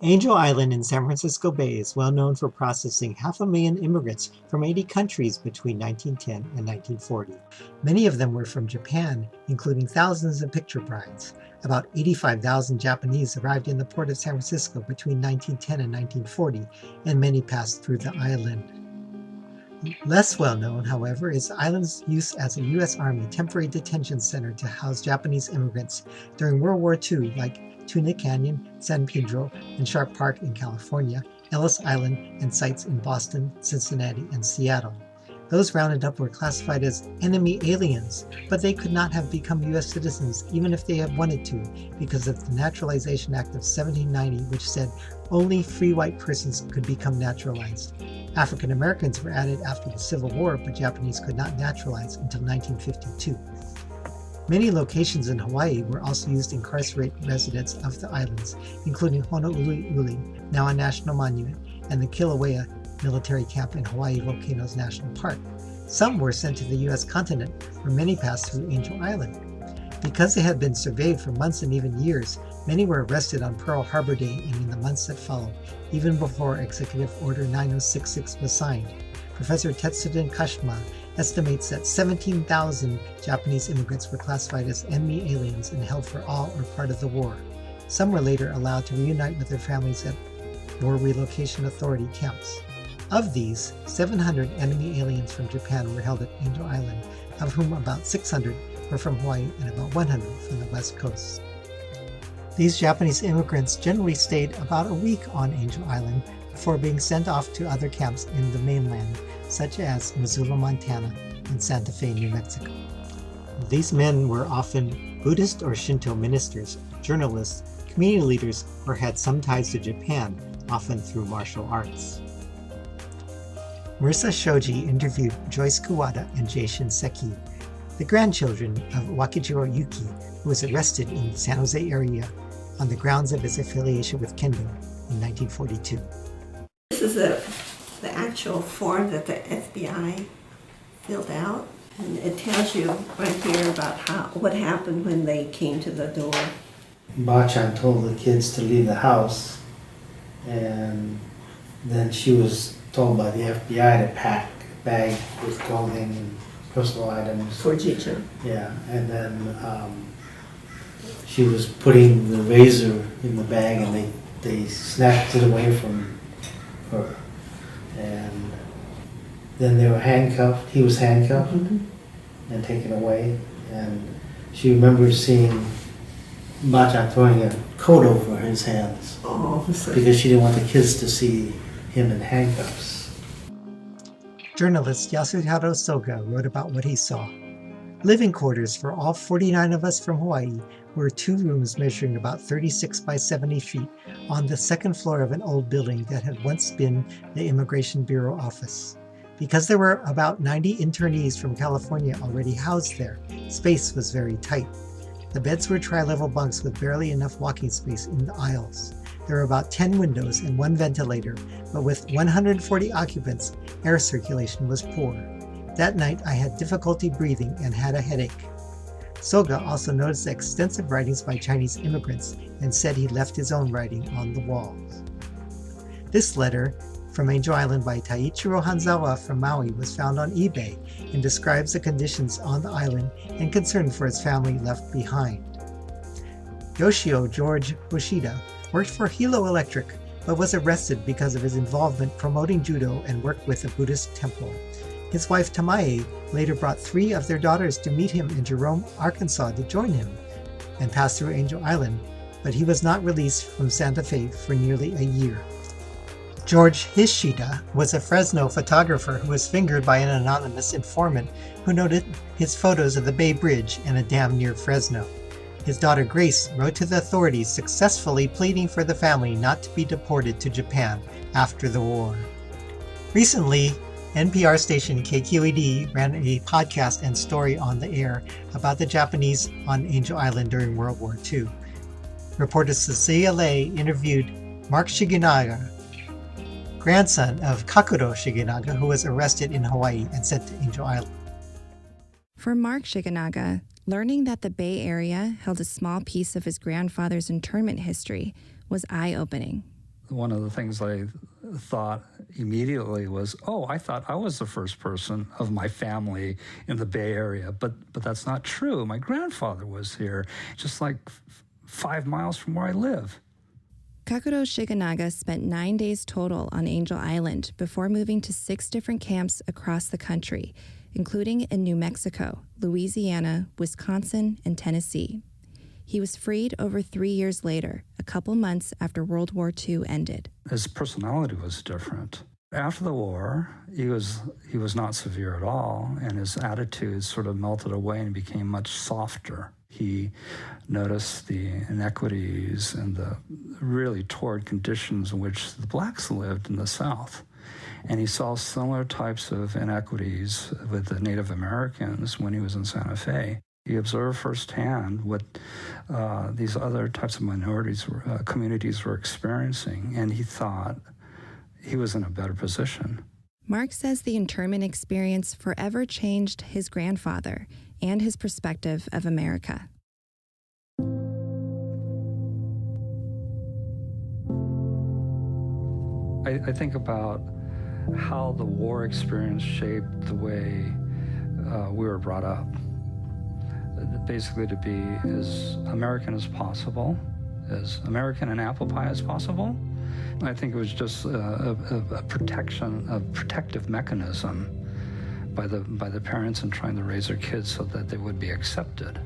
Angel Island in San Francisco Bay is well known for processing 500,000 immigrants from 80 countries between 1910 and 1940. Many of them were from Japan, including thousands of picture brides. About 85,000 Japanese arrived in the port of San Francisco between 1910 and 1940, and many passed through the island. Less well known, however, is the island's use as a U.S. Army temporary detention center to house Japanese immigrants during World War II, like Tuna Canyon, San Pedro, and Sharp Park in California, Ellis Island, and sites in Boston, Cincinnati, and Seattle. Those rounded up were classified as enemy aliens, but they could not have become U.S. citizens even if they had wanted to, because of the Naturalization Act of 1790, which said only free white persons could become naturalized. African Americans were added after the Civil War, but Japanese could not naturalize until 1952. Many locations in Hawaii were also used to incarcerate residents of the islands, including Honouliuli, now a national monument, and the Kilauea military camp in Hawaii Volcanoes National Park. Some were sent to the U.S. continent, where many passed through Angel Island. Because they had been surveyed for months and even years, many were arrested on Pearl Harbor Day and in the months that followed, even before Executive Order 9066 was signed. Professor Tetsuden Kashima estimates that 17,000 Japanese immigrants were classified as enemy aliens and held for all or part of the war. Some were later allowed to reunite with their families at War Relocation Authority camps. Of these, 700 enemy aliens from Japan were held at Angel Island, of whom about 600 were from Hawaii and about 100 from the West Coast. These Japanese immigrants generally stayed about a week on Angel Island before being sent off to other camps in the mainland, such as Missoula, Montana, and Santa Fe, New Mexico. These men were often Buddhist or Shinto ministers, journalists, community leaders, or had some ties to Japan, often through martial arts. Marissa Shoji interviewed Joyce Kuwata and Jason Seki, the grandchildren of Wakijiro Yuki, who was arrested in the San Jose area on the grounds of his affiliation with Kendo in 1942. This is the actual form that the FBI filled out, and it tells you right here about what happened when they came to the door. Bachan told the kids to leave the house, and then she was told by the FBI to pack a bag with clothing and personal items. For Jijo. Yeah, and then she was putting the razor in the bag, and they snatched it away from her. And then they were handcuffed. He was handcuffed and taken away. And she remembers seeing Bachan throwing a coat over his hands because she didn't want the kids to see him in handcuffs. Journalist Yasuhiro Soga wrote about what he saw. Living quarters for all 49 of us from Hawaii were 2 rooms measuring about 36 by 70 feet on the second floor of an old building that had once been the Immigration Bureau office. Because there were about 90 internees from California already housed there, space was very tight. The beds were tri-level bunks with barely enough walking space in the aisles. There were about 10 windows and 1 ventilator, but with 140 occupants, air circulation was poor. That night I had difficulty breathing and had a headache. Soga also noticed extensive writings by Chinese immigrants and said he left his own writing on the walls. This letter from Angel Island by Taiichiro Hanzawa from Maui was found on eBay and describes the conditions on the island and concern for his family left behind. Yoshio George Hoshida worked for Hilo Electric, but was arrested because of his involvement promoting judo and worked with a Buddhist temple. His wife Tamae later brought 3 of their daughters to meet him in Jerome, Arkansas to join him and pass through Angel Island, but he was not released from Santa Fe for nearly a year. George Hishida was a Fresno photographer who was fingered by an anonymous informant who noted his photos of the Bay Bridge and a dam near Fresno. His daughter Grace wrote to the authorities successfully pleading for the family not to be deported to Japan after the war. Recently, NPR station KQED ran a podcast and story on the air about the Japanese on Angel Island during World War II. Reporter Cecilia Lay interviewed Mark Shiginaga, grandson of Kakuro Shiginaga, who was arrested in Hawaii and sent to Angel Island. For Mark Shiginaga, learning that the Bay Area held a small piece of his grandfather's internment history was eye-opening. One of the things I thought immediately was, oh, I thought I was the first person of my family in the Bay Area, but that's not true. My grandfather was here, just like 5 miles from where I live. Kakuro Shiganaga spent 9 days total on Angel Island before moving to 6 different camps across the country, including in New Mexico, Louisiana, Wisconsin, and Tennessee. He was freed over 3 years later, a couple months after World War II ended. His personality was different. After the war, he was not severe at all, and his attitude sort of melted away and became much softer. He noticed the inequities and the really torrid conditions in which the blacks lived in the South. And he saw similar types of inequities with the Native Americans when he was in Santa Fe. He observed firsthand what these other types of minorities, communities were experiencing, and he thought he was in a better position. Mark says the internment experience forever changed his grandfather and his perspective of America. I think about how the war experience shaped the way we were brought up. Basically to be as American as possible, as American and apple pie as possible. I think it was just a protective mechanism by the parents in trying to raise their kids so that they would be accepted.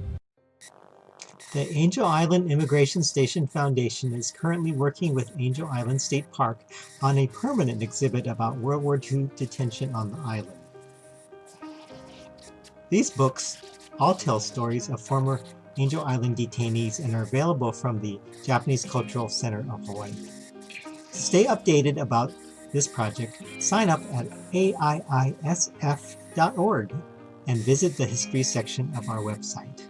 The Angel Island Immigration Station Foundation is currently working with Angel Island State Park on a permanent exhibit about World War II detention on the island. These books all tell stories of former Angel Island detainees and are available from the Japanese Cultural Center of Hawaii. To stay updated about this project, sign up at aiisf.org and visit the history section of our website.